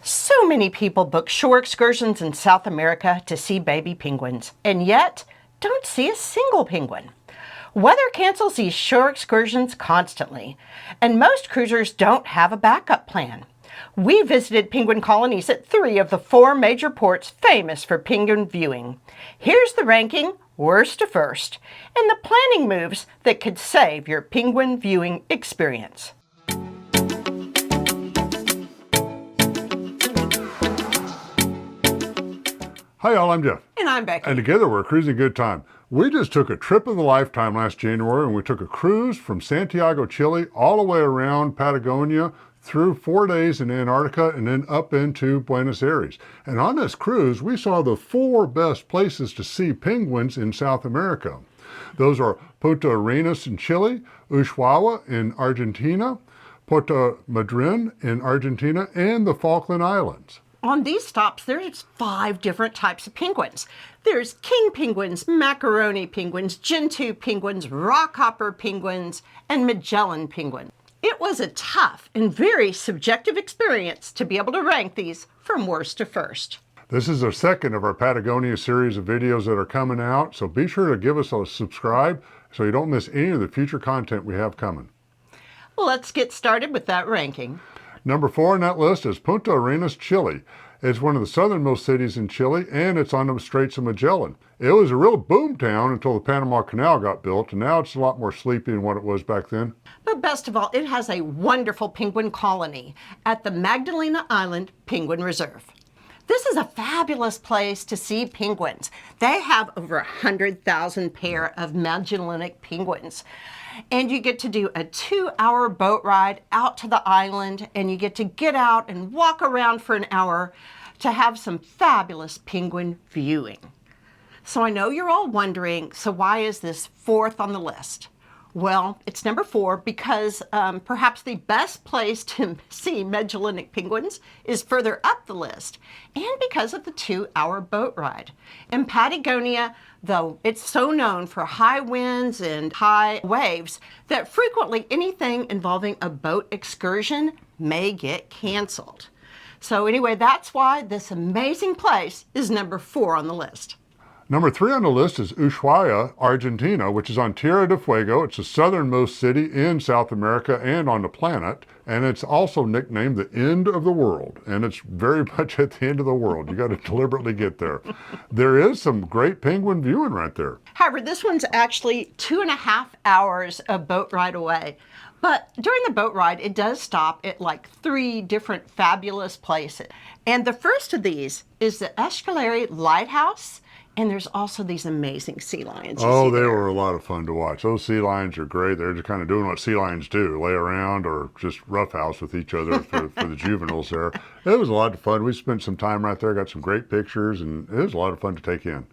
So many people book shore excursions in South America to see baby penguins, and yet don't see a single penguin. Weather cancels these shore excursions constantly, and most cruisers don't have a backup plan. We visited penguin colonies at 3 of the 4 major ports famous for penguin viewing. Here's the ranking, worst to first, and the planning moves that could save your penguin viewing experience. Hi y'all, I'm Jeff. And I'm Becky. And together we're cruising good time. We just took a trip of a lifetime last January, and we took a cruise from Santiago, Chile, all the way around Patagonia, through 4 days in Antarctica, and then up into Buenos Aires. And on this cruise, we saw the 4 best places to see penguins in South America. Those are Punta Arenas in Chile, Ushuaia in Argentina, Puerto Madryn in Argentina, and the Falkland Islands. On these stops, there's 5 different types of penguins. There's king penguins, macaroni penguins, gentoo penguins, rockhopper penguins, and Magellan penguins. It was a tough and very subjective experience to be able to rank these from worst to first. This is the second of our Patagonia series of videos that are coming out, so be sure to give us a subscribe so you don't miss any of the future content we have coming. Let's get started with that ranking. Number 4 on that list is Punta Arenas, Chile. It's one of the southernmost cities in Chile, and it's on the Straits of Magellan. It was a real boom town until the Panama Canal got built, and now it's a lot more sleepy than what it was back then. But best of all, it has a wonderful penguin colony at the Magdalina Island Penguin Reserve. This is a fabulous place to see penguins. They have over 100,000 pair of Magellanic penguins. And you get to do a 2-hour boat ride out to the island, and you get out and walk around for an hour to have some fabulous penguin viewing. So I know you're all wondering, so why is this 4th on the list? Well, it's number 4 because perhaps the best place to see Magellanic penguins is further up the list, and because of the 2-hour boat ride. In Patagonia, though, it's so known for high winds and high waves that frequently anything involving a boat excursion may get canceled. So anyway, that's why this amazing place is number 4 on the list. Number 3 on the list is Ushuaia, Argentina, which is on Tierra del Fuego. It's the southernmost city in South America and on the planet, and it's also nicknamed the end of the world, and it's very much at the end of the world. You got to deliberately get there. There is some great penguin viewing right there. However, this one's actually 2.5 hours of boat ride away. But during the boat ride, it does stop at like 3 different fabulous places. And the first of these is the Stanley Lighthouse. And there's also these amazing sea lions. Oh, they were a lot of fun to watch. Those sea lions are great. They're just kind of doing what sea lions do, lay around or just roughhouse with each other for the juveniles there. It was a lot of fun. We spent some time right there, got some great pictures, and it was a lot of fun to take in.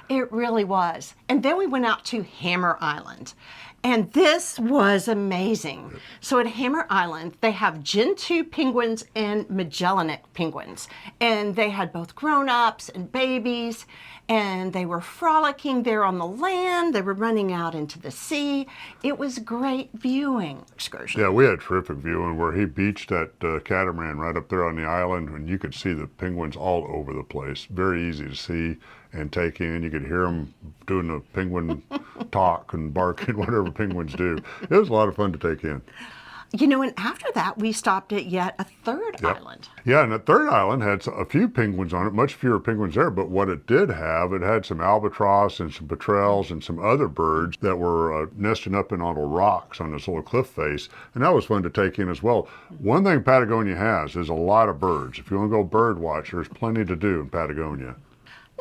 It really was. And then we went out to Hammer Island. And this was amazing. So at Hammer Island, they have gentoo penguins and Magellanic penguins. And they had both grown-ups and babies. And they were frolicking there on the land. They were running out into the sea. It was great viewing excursion. Yeah, we had terrific viewing where he beached that catamaran right up there on the island, and you could see the penguins all over the place. Very easy to see and take in. You could hear them doing the penguin talk and barking, whatever penguins do. It was a lot of fun to take in. You know, and after that, we stopped at yet a 3rd island. Yeah, and that 3rd island had a few penguins on it, much fewer penguins there, but what it did have, it had some albatross and some petrels and some other birds that were nesting up in all the rocks on this little cliff face, and that was fun to take in as well. One thing Patagonia has is a lot of birds. If you want to go bird watch, there's plenty to do in Patagonia.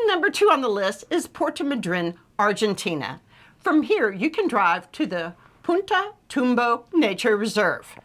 Number 2 on the list is Puerto Madryn, Argentina. From here, you can drive to the Punta Tombo Nature Reserve.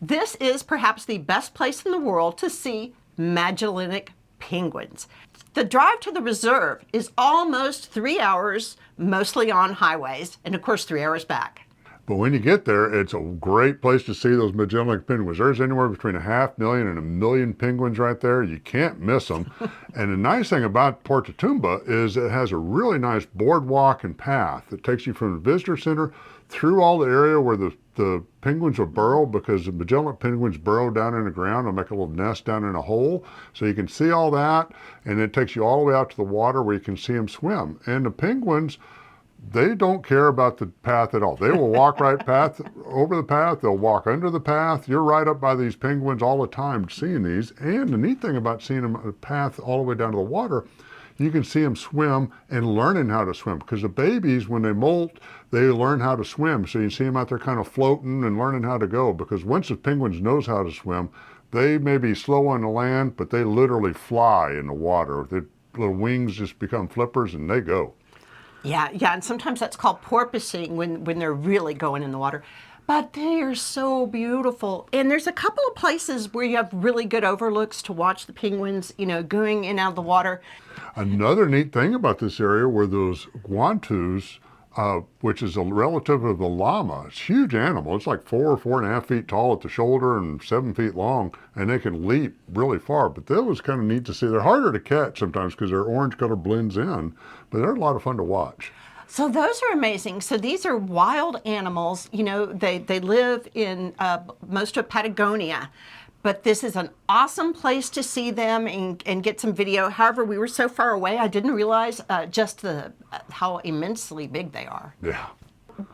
This is perhaps the best place in the world to see Magellanic penguins. The drive to the reserve is almost 3 hours, mostly on highways, and of course 3 hours back. But when you get there, it's a great place to see those Magellanic penguins. There's anywhere between 500,000 and 1 million penguins right there. You can't miss them. And the nice thing about Puerto Tombo is it has a really nice boardwalk and path that takes you from the visitor center through all the area where the the penguins will burrow, because the Magellan penguins burrow down in the ground and make a little nest down in a hole. So you can see all that, and it takes you all the way out to the water where you can see them swim. And the penguins, they don't care about the path at all. They will walk over the path. They'll walk under the path. You're right up by these penguins all the time seeing these. And the neat thing about seeing them on the path all the way down to the water, you can see them swim and learning how to swim, because the babies, when they molt, they learn how to swim. So you see them out there kind of floating and learning how to go, because once the penguins knows how to swim, they may be slow on the land, but they literally fly in the water. Their little wings just become flippers and they go. Yeah, and sometimes that's called porpoising when they're really going in the water. But they are so beautiful. And there's a couple of places where you have really good overlooks to watch the penguins, going in and out of the water. Another neat thing about this area were those guantus, which is a relative of the llama. It's a huge animal. It's like 4.5 feet tall at the shoulder and 7 feet long, and they can leap really far. But that was kind of neat to see. They're harder to catch sometimes because their orange color blends in, but they're a lot of fun to watch. So those are amazing. So these are wild animals. They live in most of Patagonia. But this is an awesome place to see them and get some video. However, we were so far away, I didn't realize just how immensely big they are. Yeah.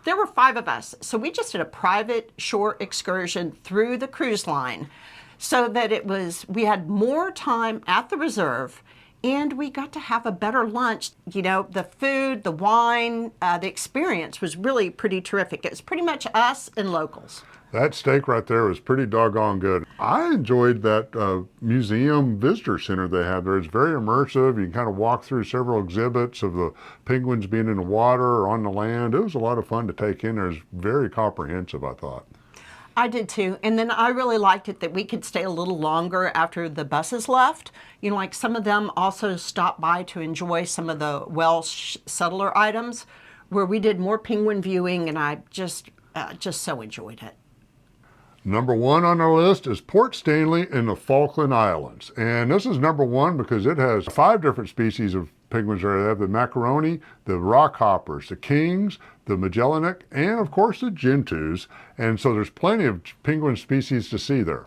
There were 5 of us, so we just did a private shore excursion through the cruise line, so that we had more time at the reserve, and we got to have a better lunch. The food, the wine, the experience was really pretty terrific. It was pretty much us and locals. That steak right there was pretty doggone good. I enjoyed that museum visitor center they have there. It's very immersive. You can kind of walk through several exhibits of the penguins being in the water or on the land. It was a lot of fun to take in. It was very comprehensive, I thought. I did too. And then I really liked it that we could stay a little longer after the buses left. Like some of them also stopped by to enjoy some of the Welsh settler items, where we did more penguin viewing, and I just so enjoyed it. Number 1 on our list is Port Stanley in the Falkland Islands. And this is number 1 because it has 5 different species of penguins there. They have the macaroni, the rockhoppers, the kings, the Magellanic, and of course the gentoos. And so there's plenty of penguin species to see there.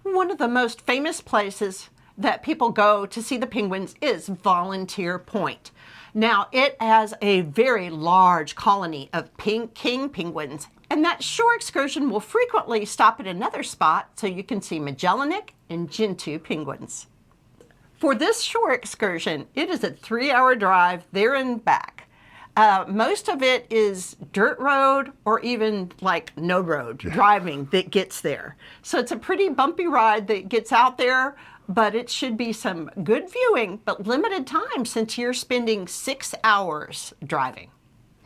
One of the most famous places that people go to see the penguins is Volunteer Point. Now, it has a very large colony of king penguins, and that shore excursion will frequently stop at another spot so you can see Magellanic and Gentoo penguins. For this shore excursion, it is a 3-hour drive there and back. Most of it is dirt road or even like no road driving that gets there. So it's a pretty bumpy ride that gets out there, but it should be some good viewing, but limited time since you're spending 6 hours driving.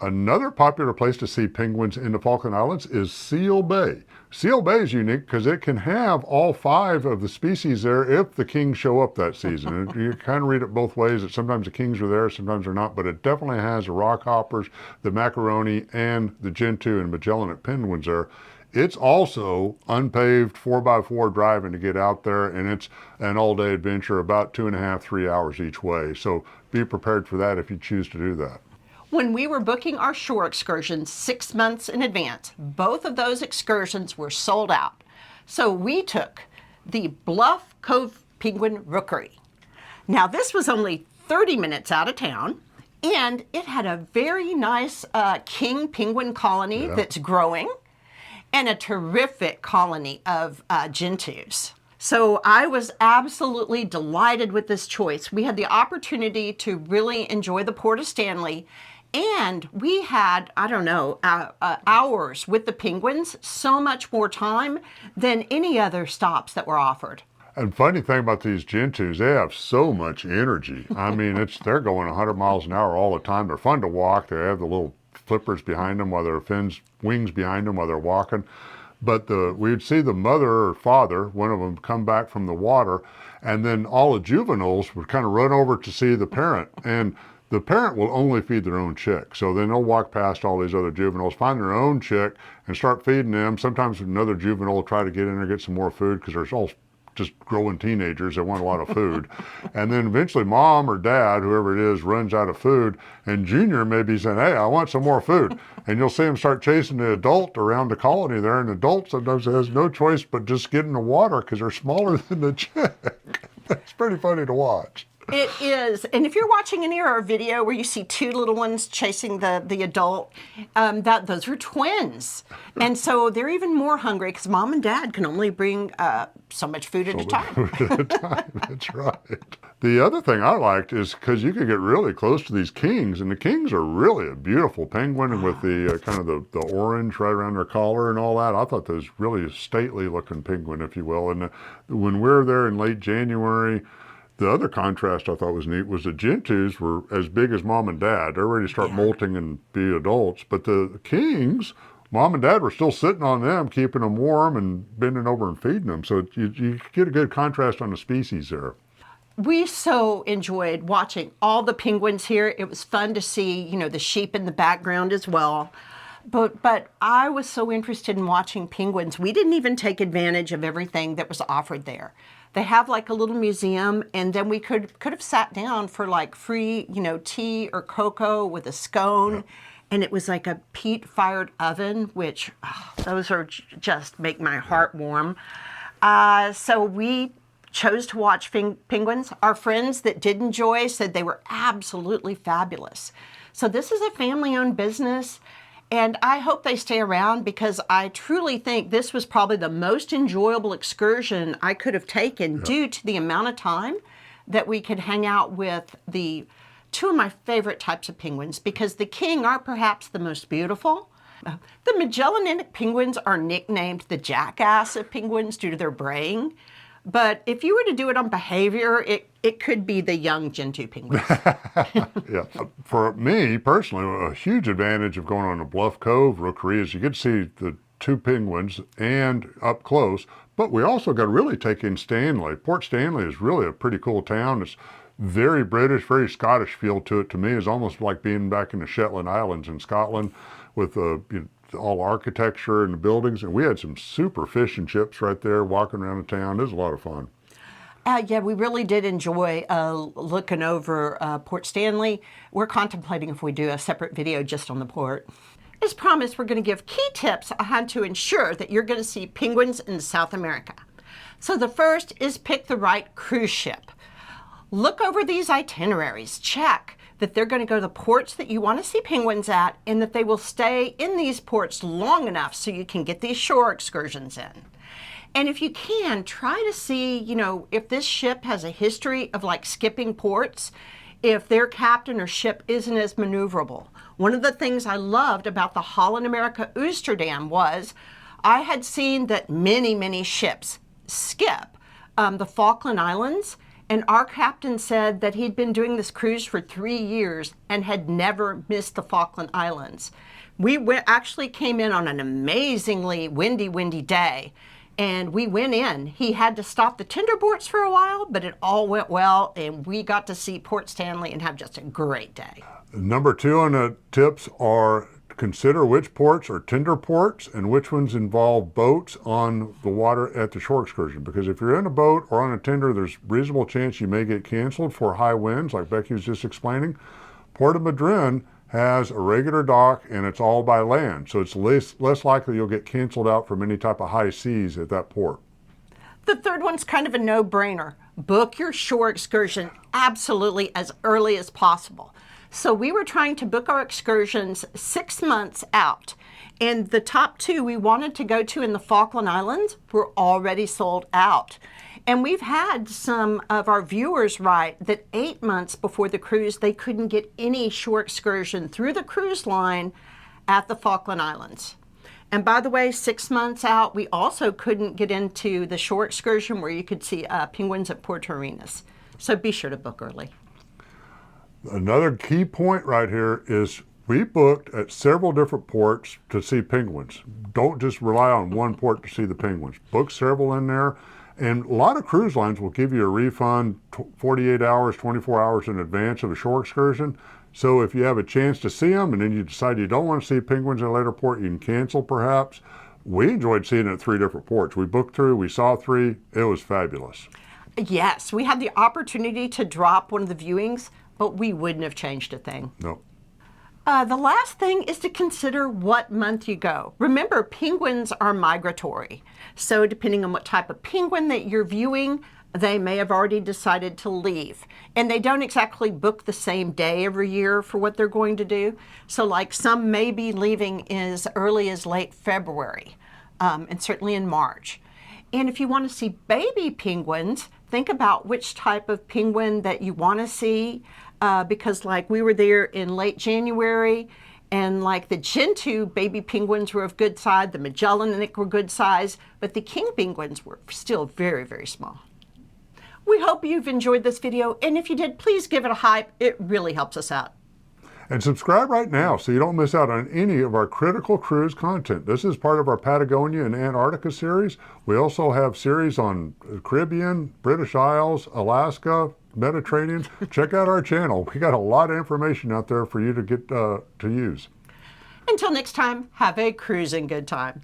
Another popular place to see penguins in the Falkland Islands is Seal Bay. Seal Bay is unique because it can have all 5 of the species there if the kings show up that season. And you kind of read it both ways, that sometimes the kings are there, sometimes they're not, but it definitely has the rockhoppers, the macaroni, and the Gentoo and Magellanic penguins there. It's also unpaved 4x4 driving to get out there, and it's an all-day adventure, about 2.5, 3 hours each way. So be prepared for that if you choose to do that. When we were booking our shore excursions 6 months in advance, both of those excursions were sold out. So we took the Bluff Cove Penguin Rookery. Now, this was only 30 minutes out of town, and it had a very nice king penguin colony that's growing, and a terrific colony of gentoos. So I was absolutely delighted with this choice. We had the opportunity to really enjoy the Port of Stanley, and we had, hours with the penguins, so much more time than any other stops that were offered. And funny thing about these gentoos, they have so much energy. I mean, they're going 100 miles an hour all the time. They're fun to walk. They have the little flippers behind them, while their wings behind them while they're walking. But we'd see the mother or father, one of them, come back from the water, and then all the juveniles would kind of run over to see the parent. And the parent will only feed their own chick. So then they'll walk past all these other juveniles, find their own chick, and start feeding them. Sometimes another juvenile will try to get in there and get some more food because there's all just growing teenagers that want a lot of food. And then eventually mom or dad, whoever it is, runs out of food, and Junior may be saying, hey, I want some more food. And you'll see him start chasing the adult around the colony there, and the adult sometimes has no choice but just get in the water because they're smaller than the chick. It's pretty funny to watch. It is. And if you're watching any of our video where you see two little ones chasing the adult, those are twins. And so they're even more hungry because mom and dad can only bring so much food at a time. That's right. The other thing I liked is because you could get really close to these kings, and the kings are really a beautiful penguin, and with the kind of the orange right around their collar and all that. I thought those really stately looking penguin, if you will. And when we were there in late January, the other contrast I thought was neat was the gentoos were as big as mom and dad. They're ready to start molting and be adults. But the kings, mom and dad were still sitting on them, keeping them warm and bending over and feeding them. So you get a good contrast on the species there. We so enjoyed watching all the penguins here. It was fun to see, the sheep in the background as well. But I was so interested in watching penguins. We didn't even take advantage of everything that was offered there. They have like a little museum, and then we could have sat down for like free, tea or cocoa with a scone. Yeah. And it was like a peat-fired oven, which those are just make my heart warm. So we chose to watch penguins. Our friends that did enjoy said they were absolutely fabulous. So this is a family-owned business. And I hope they stay around because I truly think this was probably the most enjoyable excursion I could have taken due to the amount of time that we could hang out with the two of my favorite types of penguins, because the king are perhaps the most beautiful. The Magellanic penguins are nicknamed the jackass of penguins due to their braying. But if you were to do it on behavior, it could be the young Gentoo penguins. Yeah. For me personally, a huge advantage of going on a Bluff Cove rookery is you get to see the two penguins and up close, but we also got to really take in Stanley. Port Stanley is really a pretty cool town. It's very British, very Scottish feel to it. To me, it's almost like being back in the Shetland Islands in Scotland with all architecture and the buildings, and we had some super fish and chips right there walking around the town. It was a lot of fun. Yeah, we really did enjoy looking over Port Stanley. We're contemplating if we do a separate video just on the port. As promised, we're going to give key tips on how to ensure that you're going to see penguins in South America. So the first is pick the right cruise ship. Look over these itineraries. Check that they're going to go to the ports that you want to see penguins at, and that they will stay in these ports long enough so you can get these shore excursions in. And if you can, try to see, if this ship has a history of like skipping ports, if their captain or ship isn't as maneuverable. One of the things I loved about the Holland America Oosterdam was I had seen that many, many ships skip the Falkland Islands. And our captain said that he'd been doing this cruise for 3 years and had never missed the Falkland Islands. We actually came in on an amazingly windy day, and we went in. He had to stop the tender boats for a while, but it all went well, and we got to see Port Stanley and have just a great day. Number 2 on the tips are consider which ports are tender ports and which ones involve boats on the water at the shore excursion. Because if you're in a boat or on a tender, there's reasonable chance you may get canceled for high winds, like Becky was just explaining. Puerto Madryn has a regular dock and it's all by land, so it's less likely you'll get canceled out from any type of high seas at that port. The third one's kind of a no-brainer. Book your shore excursion absolutely as early as possible. So we were trying to book our excursions 6 months out. And the top 2 we wanted to go to in the Falkland Islands were already sold out. And we've had some of our viewers write that 8 months before the cruise, they couldn't get any shore excursion through the cruise line at the Falkland Islands. And by the way, 6 months out, we also couldn't get into the shore excursion where you could see penguins at Puerto Arenas. So be sure to book early. Another key point right here is we booked at several different ports to see penguins. Don't just rely on one port to see the penguins. Book several in there. And a lot of cruise lines will give you a refund 48 hours, 24 hours in advance of a shore excursion. So if you have a chance to see them and then you decide you don't want to see penguins in a later port, you can cancel perhaps. We enjoyed seeing it at 3 different ports. We booked through, we saw 3. It was fabulous. Yes, we had the opportunity to drop one of the viewings, but we wouldn't have changed a thing. No. The last thing is to consider what month you go. Remember, penguins are migratory. So depending on what type of penguin that you're viewing, they may have already decided to leave. And they don't exactly book the same day every year for what they're going to do. So like some may be leaving as early as late February, and certainly in March. And if you want to see baby penguins, think about which type of penguin that you want to see, because like we were there in late January, and like the Gentoo baby penguins were of good size, the Magellanic were good size, but the king penguins were still very, very small. We hope you've enjoyed this video, and if you did, please give it a hype. It really helps us out. And subscribe right now so you don't miss out on any of our critical cruise content. This is part of our Patagonia and Antarctica series. We also have series on Caribbean, British Isles, Alaska, Mediterranean. Check out our channel. We got a lot of information out there for you to get to use. Until next time, have a cruising good time.